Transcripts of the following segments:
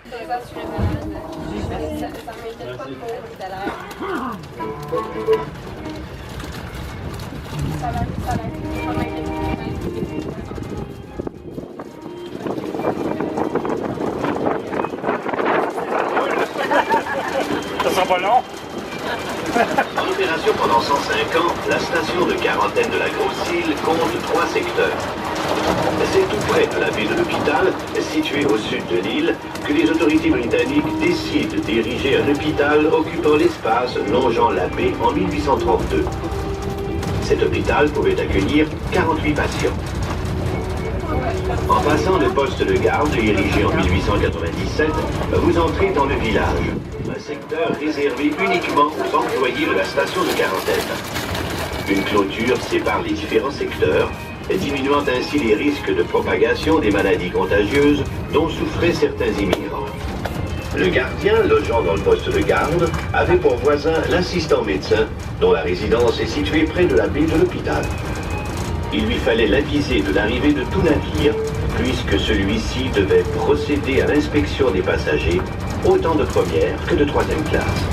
Très assurément. Ça m'inquiète pas trop tout à l'heure. Ça m'inquiète Ça sera pas long. En opération pendant 105 ans, la station de quarantaine de la Grosse-Île compte 3 secteurs. C'est tout près de la ville de l'hôpital, située au sud de l'île, que les autorités britanniques décident d'ériger un hôpital occupant l'espace longeant la baie en 1832. Cet hôpital pouvait accueillir 48 patients. En passant le poste de garde érigé en 1897, vous entrez dans le village, un secteur réservé uniquement aux employés de la station de quarantaine. Une clôture sépare les différents secteurs, diminuant ainsi les risques de propagation des maladies contagieuses dont souffraient certains immigrants. Le gardien, logeant dans le poste de garde, avait pour voisin l'assistant médecin, dont la résidence est située près de la baie de l'hôpital. Il lui fallait l'aviser de l'arrivée de tout navire, puisque celui-ci devait procéder à l'inspection des passagers, autant de première que de troisième classe.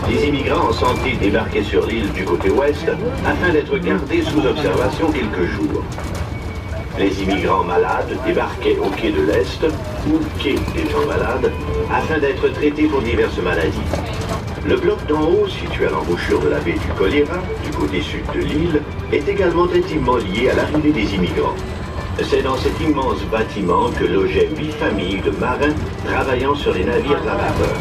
Les immigrants en santé débarquaient sur l'île du côté ouest afin d'être gardés sous observation quelques jours. Les immigrants malades débarquaient au quai de l'Est, ou quai des gens malades, afin d'être traités pour diverses maladies. Le bloc d'en haut, situé à l'embouchure de la baie du choléra, du côté sud de l'île, est également intimement lié à l'arrivée des immigrants. C'est dans cet immense bâtiment que logeaient 8 familles de marins travaillant sur les navires à vapeur.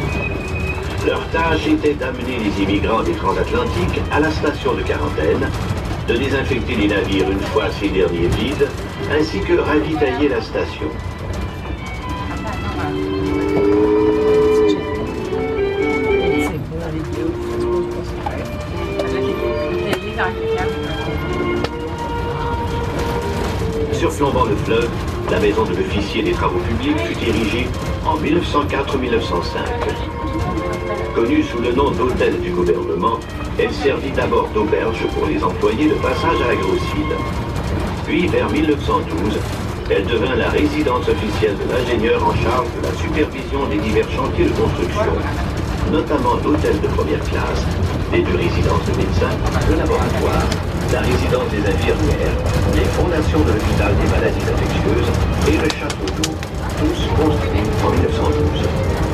Leur tâche était d'amener les immigrants des transatlantiques à la station de quarantaine, de désinfecter les navires une fois ces derniers vides, ainsi que ravitailler la station. Surplombant le fleuve, la maison de l'officier des travaux publics fut érigée en 1904-1905. Connue sous le nom d'hôtel du gouvernement, elle servit d'abord d'auberge pour les employés de passage à la Grosse-Île. Puis, vers 1912, elle devint la résidence officielle de l'ingénieur en charge de la supervision des divers chantiers de construction, notamment d'hôtels de première classe, des 2 résidences de médecins, le laboratoire, la résidence des infirmières, les fondations de l'hôpital des maladies infectieuses et le château d'eau, tous construits en 1912.